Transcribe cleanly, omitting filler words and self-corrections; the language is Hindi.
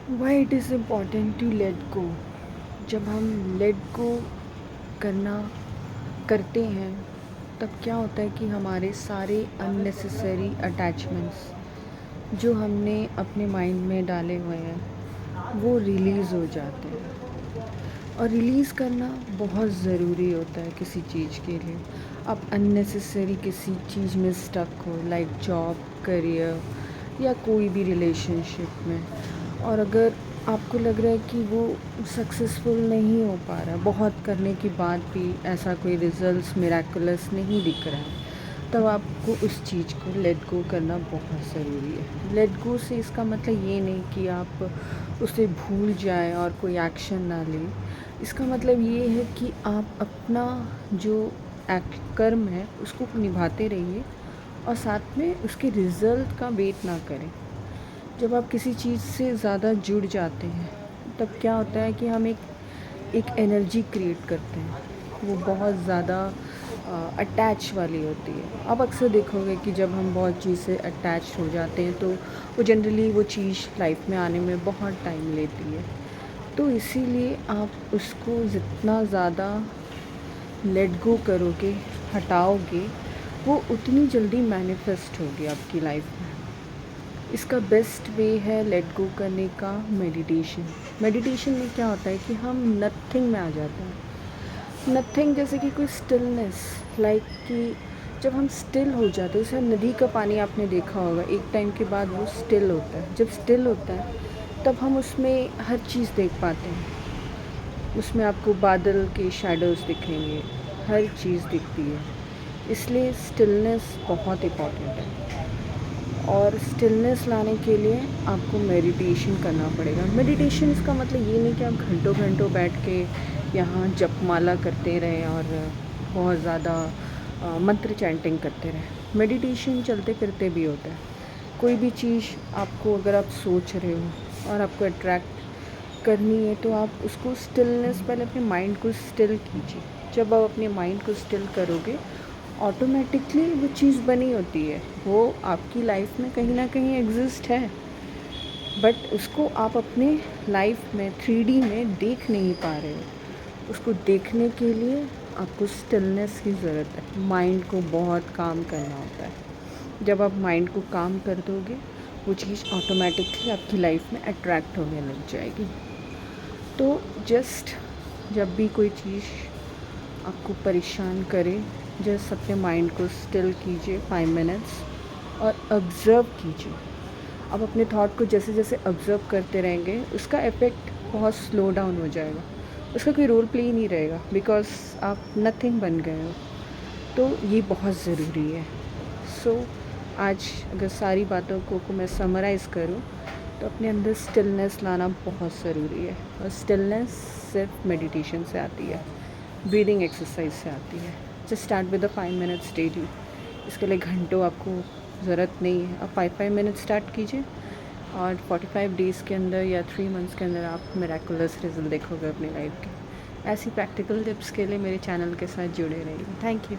Y it is important to let go. जब हम लेट गो करना करते हैं तब क्या होता है कि हमारे सारे अननेसेसरी अटैचमेंट्स जो हमने अपने माइंड में डाले हुए हैं वो रिलीज़ हो जाते हैं। और रिलीज़ करना बहुत ज़रूरी होता है किसी चीज़ के लिए। आप अननेसेसरी किसी चीज़ में स्टक हो, लाइक जॉब, करियर या कोई भी रिलेशनशिप में, और अगर आपको लग रहा है कि वो सक्सेसफुल नहीं हो पा रहा, बहुत करने के बाद भी ऐसा कोई रिजल्ट्स मिराकुलस नहीं दिख रहा है, तब आपको उस चीज़ को लेट गो करना बहुत ज़रूरी है। लेट गो से इसका मतलब ये नहीं कि आप उसे भूल जाएं और कोई एक्शन ना लें। इसका मतलब ये है कि आप अपना जो कर्म है उसको निभाते रहिए और साथ में उसके रिज़ल्ट का वेट ना करें। जब आप किसी चीज़ से ज़्यादा जुड़ जाते हैं तब क्या होता है कि हम एक एनर्जी क्रिएट करते हैं, वो बहुत ज़्यादा अटैच वाली होती है। आप अक्सर देखोगे कि जब हम बहुत चीज़ से अटैच हो जाते हैं तो वो जनरली वो चीज़ लाइफ में आने में बहुत टाइम लेती है। तो इसीलिए आप उसको जितना ज़्यादा लेट गो करोगे, हटाओगे, वो उतनी जल्दी मैनिफेस्ट होगी आपकी लाइफ में। इसका बेस्ट वे है लेट गो करने का मेडिटेशन। मेडिटेशन में क्या होता है कि हम नथिंग में आ जाते हैं। नथिंग जैसे कि कोई स्टिलनेस, लाइक कि जब हम स्टिल हो जाते हैं, जैसे नदी का पानी आपने देखा होगा, एक टाइम के बाद वो स्टिल होता है। जब स्टिल होता है तब हम उसमें हर चीज़ देख पाते हैं। उसमें आपको बादल के शैडोज़ दिखेंगे, हर चीज़ दिखती है। इसलिए स्टिलनेस बहुत इम्पॉर्टेंट है। और स्टिलनेस लाने के लिए आपको मेडिटेशन करना पड़ेगा। मेडिटेशन इसका मतलब ये नहीं कि आप घंटों घंटों बैठ के यहाँ जपमाला करते रहें और बहुत ज़्यादा मंत्र चैंटिंग करते रहें। मेडिटेशन चलते फिरते भी होता है। कोई भी चीज़ आपको, अगर आप सोच रहे हो और आपको अट्रैक्ट करनी है तो आप उसको स्टिलनेस, पहले अपने माइंड को स्टिल कीजिए। जब आप अपने माइंड को स्टिल करोगे ऑटोमेटिकली वो चीज़ बनी होती है, वो आपकी लाइफ में कहीं ना कहीं एग्जिस्ट है, बट उसको आप अपने लाइफ में 3D में देख नहीं पा रहे हो। उसको देखने के लिए आपको स्टिलनेस की ज़रूरत है। माइंड को बहुत काम करना होता है। जब आप माइंड को काम कर दोगे वो चीज़ ऑटोमेटिकली आपकी लाइफ में अट्रैक्ट होने लग जाएगी। तो जस्ट जब भी कोई चीज़ आपको परेशान करे, जस्ट अपने माइंड को स्टिल कीजिए 5 मिनट्स और ऑब्ज़र्व कीजिए। आप अपने थॉट को जैसे जैसे ऑब्ज़र्व करते रहेंगे उसका इफ़ेक्ट बहुत स्लो डाउन हो जाएगा। उसका कोई रोल प्ले ही नहीं रहेगा, बिकॉज़ आप नथिंग बन गए हो। तो ये बहुत ज़रूरी है। सो आज अगर सारी बातों को मैं समराइज़ करूँ तो अपने अंदर स्टिलनेस लाना बहुत ज़रूरी है। और स्टिलनेस सिर्फ मेडिटेशन से आती है, ब्रीदिंग एक्सरसाइज से आती है। Just start with the 5 minutes daily. इसके लिए घंटों आपको ज़रूरत नहीं है। आप 5 मिनट्स स्टार्ट कीजिए और 45 डेज़ के अंदर या 3 मंथ्स के अंदर आप मिरेकुलस रिजल्ट देखोगे अपनी लाइफ के। ऐसी प्रैक्टिकल टिप्स के लिए मेरे चैनल के साथ जुड़े रहिए। Thank you.